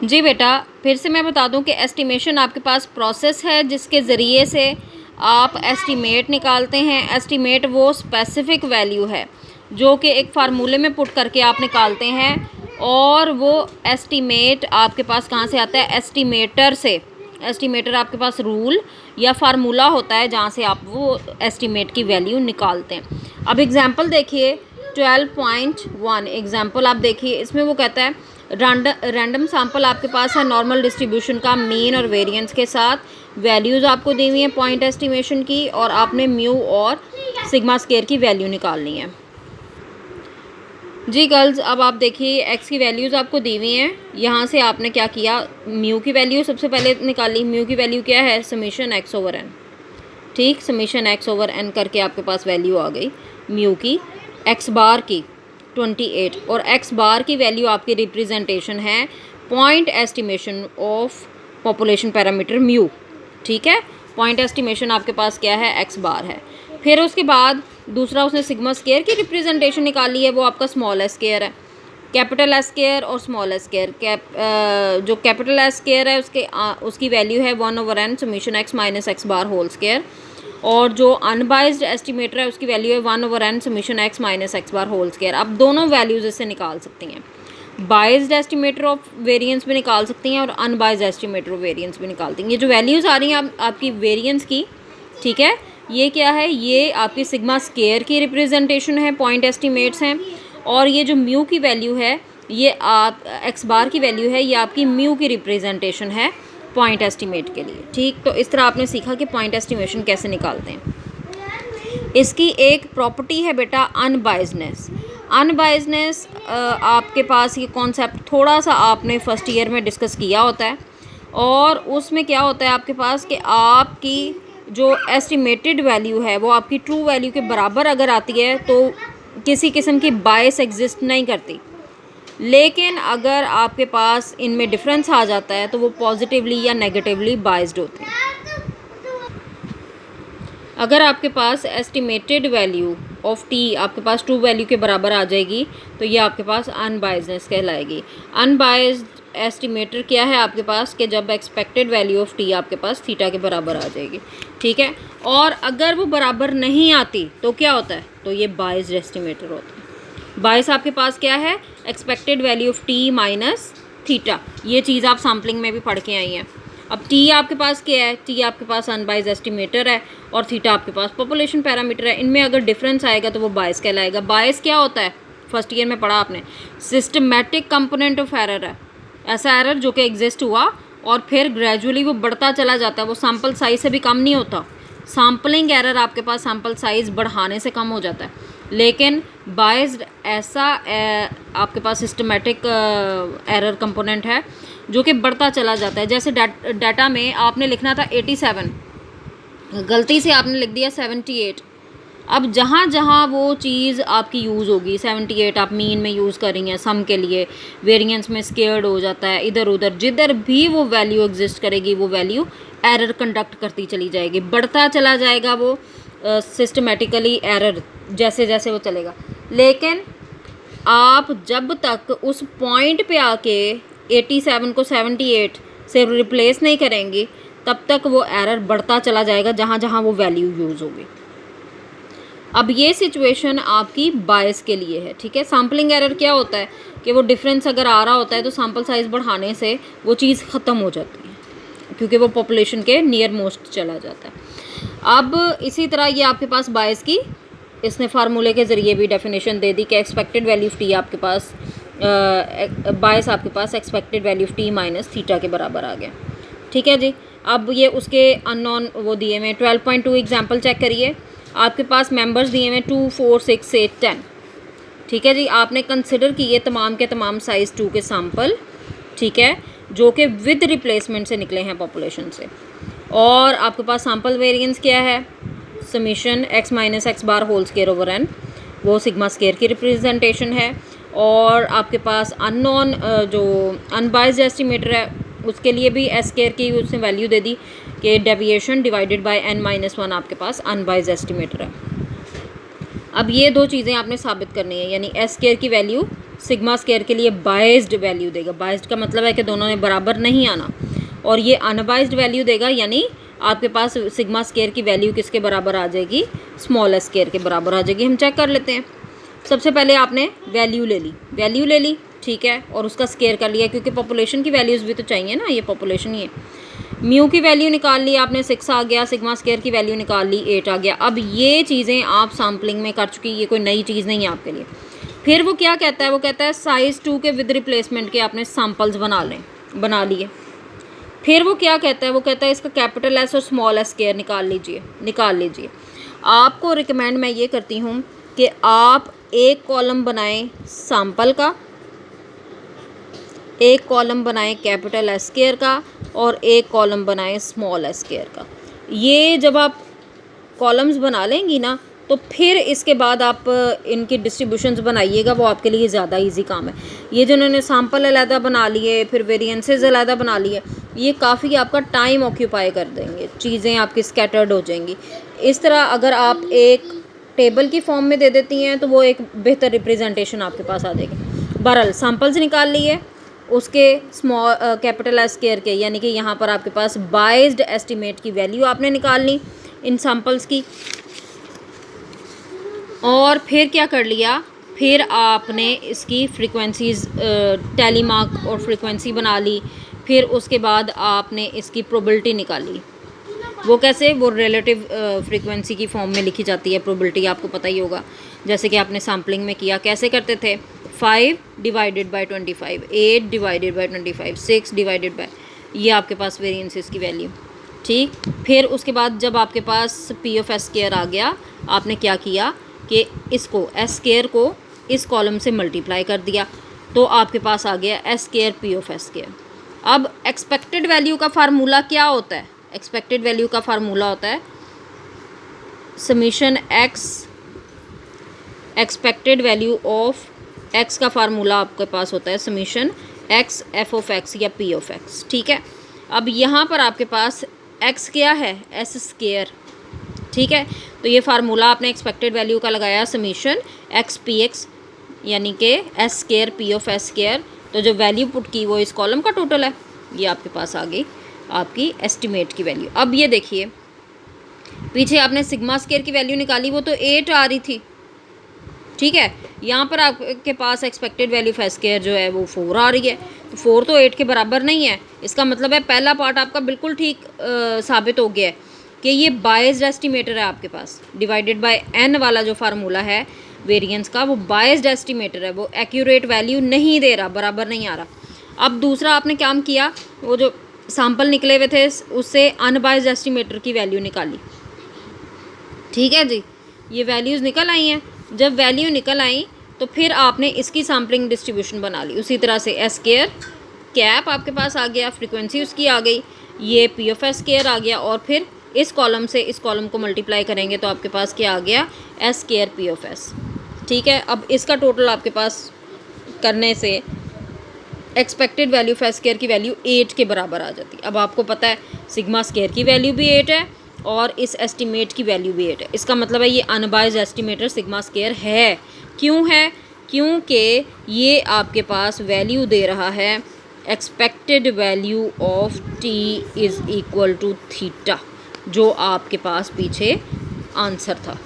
जी बेटा, फिर से मैं बता दूं कि एस्टिमेशन आपके पास प्रोसेस है जिसके ज़रिए से आप एस्टिमेट निकालते हैं। एस्टिमेट वो स्पेसिफिक वैल्यू है जो कि एक फार्मूले में पुट करके आप निकालते हैं, और वो एस्टिमेट आपके पास कहाँ से आता है? एस्टिमेटर से। एस्टिमेटर आपके पास रूल या फार्मूला होता है जहाँ से आप वो एस्टिमेट की वैल्यू निकालते हैं। अब एग्जांपल देखिए 12.1 एग्जांपल आप देखिए, इसमें वो कहता है रैंडम सैंपल आपके पास है नॉर्मल डिस्ट्रीब्यूशन का मीन और वेरिएंस के साथ, वैल्यूज़ आपको दी हुई हैं पॉइंट एस्टिमेशन की, और आपने म्यू और सिग्मा स्केयर की वैल्यू निकालनी है। जी गर्ल्स, अब आप देखिए एक्स की वैल्यूज़ आपको दी हुई हैं। यहाँ से आपने क्या किया, म्यू की वैल्यू सबसे पहले निकाली। म्यू की वैल्यू क्या है? Summation X over N. ठीक, समीशन एक्स ओवर एन करके आपके पास वैल्यू आ गई म्यू की, एक्स बार की 28, और एक्स बार की वैल्यू आपकी रिप्रेजेंटेशन है point estimation of population parameter mu. ठीक है, पॉइंट एस्टिमेशन आपके पास क्या है? एक्स बार है। फिर उसके बाद दूसरा उसने सिग्मा स्केयर की रिप्रेजेंटेशन निकाली है, वो आपका स्मॉल एस स्केयर है। कैपिटल एस स्केयर और स्मॉल एस स्केयर, जो कैपिटल एस स्केयर है उसकी वैल्यू है 1/n summation X minus X bar whole square, और जो अनबाइज्ड एस्टिमेटर है उसकी वैल्यू है 1/n summation X minus X bar whole square. आप दोनों वैल्यूज़ इससे निकाल सकती हैं, बाइज्ड एस्टिमेटर ऑफ वेरिएंस भी निकाल सकती हैं और अनबाइज्ड एस्टिमेटर ऑफ वेरिएंस भी निकालती हैं। ये जो वैल्यूज़ आ रही हैं आपकी वेरिएंस की, ठीक है, ये क्या है? ये आपकी सिग्मा स्केयर की रिप्रेजेंटेशन है, पॉइंट एस्टिमेट्स हैं, और ये जो म्यू की वैल्यू है, ये आप एक्स बार की वैल्यू है, ये आपकी म्यू की रिप्रेजेंटेशन है पॉइंट एस्टिमेट के लिए। ठीक, तो इस तरह आपने सीखा कि पॉइंट एस्टिमेशन कैसे निकालते हैं। इसकी एक प्रॉपर्टी है बेटा अनबाइज्डनेस। अनबाइज्डनेस आपके पास ये कॉन्सेप्ट थोड़ा सा आपने फर्स्ट ईयर में डिस्कस किया होता है, और उसमें क्या होता है आपके पास कि आपकी जो एस्टिमेटेड वैल्यू है वो आपकी ट्रू वैल्यू के बराबर अगर आती है तो किसी किस्म की बायस एग्जिस्ट नहीं करती, लेकिन अगर आपके पास इनमें डिफरेंस आ जाता है तो वो पॉजिटिवली या नेगेटिवली बाइज्ड होते हैं। अगर आपके पास एस्टिमेटेड वैल्यू ऑफ टी आपके पास ट्रू वैल्यू के बराबर आ जाएगी तो ये आपके पास अनबाइज्डनेस कहलाएगी। अनबाइज्ड एस्टिमेटर क्या है आपके पास कि जब एक्सपेक्टेड वैल्यू ऑफ टी आपके पास थीटा के बराबर आ जाएगी। ठीक है, और अगर वो बराबर नहीं आती तो क्या होता है? तो ये बाइज्ड एस्टिमेटर होता है। बाइस आपके पास क्या है? Expected value of T minus theta. ये चीज़ आप सैम्पलिंग में भी पढ़ के आई हैं। अब टी आपके पास क्या है? टी आपके पास अनबाइज्ड एस्टिमेटर है, और थीटा आपके पास पॉपुलेशन पैरामीटर है। इनमें अगर डिफरेंस आएगा तो वो बायस कहलाएगा। बायस क्या होता है? फर्स्ट ईयर में पढ़ा आपने, सिस्टमैटिक कंपोनेंट ऑफ एरर है। ऐसा एरर जो कि एग्जिस्ट हुआ और फिर ग्रेजुअली वो बढ़ता चला जाता है, वो सैम्पल साइज से भी कम नहीं होता। सैम्पलिंग एरर आपके पास सैम्पल साइज बढ़ाने से कम हो जाता है, लेकिन बायस्ड ऐसा आपके पास सिस्टमैटिक एरर कंपोनेंट है जो कि बढ़ता चला जाता है। जैसे डाटा में आपने लिखना था 87, गलती से आपने लिख दिया 78। अब जहाँ जहाँ वो चीज़ आपकी यूज़ होगी, 78 आप मीन में यूज़ कर रही हैं सम के लिए, वेरिएंस में स्केयर्ड हो जाता है, इधर उधर जिधर भी वो वैल्यू एग्जिस्ट करेगी वो वैल्यू एरर कंडक्ट करती चली जाएगी, बढ़ता चला जाएगा वो सिस्टमेटिकली एरर जैसे जैसे वो चलेगा। लेकिन आप जब तक उस पॉइंट पे आके 87 को 78 से रिप्लेस नहीं करेंगी तब तक वो एरर बढ़ता चला जाएगा जहाँ जहाँ वो वैल्यू यूज़ होगी। अब ये सिचुएशन आपकी बायस के लिए है। ठीक है, सैम्पलिंग एरर क्या होता है कि वो डिफरेंस अगर आ रहा होता है तो सैम्पल साइज़ बढ़ाने से वो चीज़ ख़त्म हो जाती है क्योंकि वो पॉपुलेशन के नियर मोस्ट चला जाता है। अब इसी तरह ये आपके पास बायस की इसने फार्मूले के ज़रिए भी डेफिनेशन दे दी कि एक्सपेक्टेड वैल्यू ऑफ टी आपके पास बायस आपके पास expected value of T minus theta के बराबर आ गया। ठीक है जी, अब ये उसके अननोन वो दिए हुए 12.2 एग्जाम्पल चेक करिए। आपके पास मेंबर्स दिए हुए 2, 4, 6, 8, 10। ठीक है जी, आपने कंसिडर किए तमाम के तमाम साइज़ 2 के सैम्पल, ठीक है, जो कि विद रिप्लेसमेंट से निकले हैं पॉपुलेशन से, और आपके पास सैम्पल वेरिएंस क्या है? Summation X minus X bar whole square over N, वो सिग्मा स्केयर की रिप्रेजेंटेशन है, और आपके पास अननोन जो अनबाइज्ड एस्टिमेटर है उसके लिए भी एस स्केयर की उसने वैल्यू दे दी कि डेविएशन डिवाइडेड बाय n-1 आपके पास अनबाइज्ड एस्टिमेटर है। अब ये दो चीज़ें आपने साबित करनी है, यानी एस स्केयर की वैल्यू सिग्मा स्केयर के लिए बाइज्ड वैल्यू देगा। बाइज्ड का मतलब है कि दोनों ने बराबर नहीं आना, और ये अनबाइज्ड वैल्यू देगा, यानी आपके पास सिग्मा स्केयर की वैल्यू किसके बराबर आ जाएगी, स्मॉल एस स्केयर के बराबर आ जाएगी। हम चेक कर लेते हैं। सबसे पहले आपने वैल्यू ले ली, ठीक है, और उसका स्केयर कर लिया, क्योंकि पॉपुलेशन की वैल्यूज़ भी तो चाहिए ना, ये पॉपुलेशन ही है। म्यू की वैल्यू निकाल ली आपने, 6 आ गया। सिग्मा स्केयर की वैल्यू निकाल ली, 8 आ गया। अब ये चीज़ें आप सैम्पलिंग में कर चुकी, ये कोई नई चीज़ नहीं है आपके लिए। फिर वो क्या कहता है, वो कहता है साइज़ 2 के विद रिप्लेसमेंट के आपने सैम्पल्स बना लिए। फिर वो क्या कहता है, वो कहता है इसका कैपिटल एस और स्मॉल एस स्केयर निकाल लीजिए। आपको रिकमेंड मैं ये करती हूँ कि आप एक कॉलम बनाएं सैम्पल का, एक कॉलम बनाएं कैपिटल एस स्केयर का, और एक कॉलम बनाएं स्मॉल एस स्केयर का। ये जब आप कॉलम्स बना लेंगी ना, तो फिर इसके बाद आप इनकी डिस्ट्रीब्यूशंस बनाइएगा, वो आपके लिए ज़्यादा इजी काम है। ये जिन्होंने सैम्पल अलहदा बना लिए, फिर वेरिएंसेस अलहदा बना लिए, ये काफ़ी आपका टाइम ऑक्यूपाई कर देंगे, चीज़ें आपकी स्कैटर्ड हो जाएंगी। इस तरह अगर आप एक टेबल की फॉर्म में दे देती हैं तो वो एक बेहतर रिप्रेजेंटेशन आपके पास आ जाएगी। बहरहाल सैम्पल्स निकाल लिए, उसके स्मॉल कैपिटल एस स्केयर के, यानी कि यहाँ पर आपके पास बाइज्ड एस्टीमेट की वैल्यू आपने निकालनी इन सैम्पल्स की। और फिर क्या कर लिया, फिर आपने इसकी फ्रीक्वेंसीज़ टैली मार्क और फ्रीक्वेंसी बना ली। फिर उसके बाद आपने इसकी प्रोबेबिलिटी निकाली। वो कैसे, वो रिलेटिव फ्रीक्वेंसी की फॉर्म में लिखी जाती है प्रोबेबिलिटी, आपको पता ही होगा। जैसे कि आपने सैम्पलिंग में किया, कैसे करते थे, 5 divided by 25, 8 divided by 25, 6 divided by, ये आपके पास वेरिएंसेस की वैल्यू, ठीक। फिर उसके बाद जब आपके पास पी ऑफ एस स्केयर आ गया, आपने क्या किया कि इसको एस स्केयर को इस कॉलम से मल्टीप्लाई कर दिया, तो आपके पास आ गया S square P of S square. अब एक्सपेक्टेड वैल्यू का फार्मूला क्या होता है, एक्सपेक्टेड वैल्यू का फार्मूला होता है summation x, expected value of x का फार्मूला आपके पास होता है summation x F of x या पी ऑफ एक्स, ठीक है। अब यहाँ पर आपके पास एक्स क्या है, एस स्केयर, ठीक है। तो ये फार्मूला आपने एक्सपेक्टेड वैल्यू का लगाया समीशन एक्स पी एक्स, यानी कि S square P of S square. तो जो वैल्यू पुट की वो इस कॉलम का टोटल है, ये आपके पास आ गई आपकी एस्टिमेट की वैल्यू। अब ये देखिए, पीछे आपने सिग्मा स्केयर की वैल्यू निकाली, वो तो 8 आ रही थी, ठीक है। यहाँ पर आपके पास एक्सपेक्टेड वैल्यू एस स्केयर जो है वो 4 आ रही है। तो 4 तो 8 के बराबर नहीं है। इसका मतलब है पहला पार्ट आपका बिल्कुल ठीक साबित हो गया है कि ये बायस्ड एस्टिमेटर है आपके पास। डिवाइडेड बाय एन वाला जो फार्मूला है वेरिएंस का, वो बायस्ड एस्टिमेटर है, वो एक्यूरेट वैल्यू नहीं दे रहा, बराबर नहीं आ रहा। अब दूसरा आपने काम किया, वो जो सैम्पल निकले हुए थे उससे अनबायस्ड एस्टिमेटर की वैल्यू निकाली, ठीक है जी। ये वैल्यूज़ निकल आई हैं। जब वैल्यू निकल आई तो फिर आपने इसकी सैम्पलिंग डिस्ट्रीब्यूशन बना ली। उसी तरह से एस स्केयर कैप आपके पास आ गया, फ्रीक्वेंसी उसकी आ गई, ये पी ऑफ एस स्केयर आ गया, और फिर इस कॉलम से इस कॉलम को मल्टीप्लाई करेंगे तो आपके पास क्या आ गया, S square P of S, ठीक है। अब इसका टोटल आपके पास करने से एक्सपेक्टेड वैल्यू एस स्केयर की वैल्यू 8 के बराबर आ जाती है। अब आपको पता है सिग्मा स्केयर की वैल्यू भी 8 है और इस एस्टीमेट की वैल्यू भी 8 है। इसका मतलब है ये अनबायस्ड एस्टीमेटर सिग्मा स्केयर है। क्यों है, क्योंकि ये आपके पास वैल्यू दे रहा है expected value of T is equal to theta, जो आपके पास पीछे आंसर था।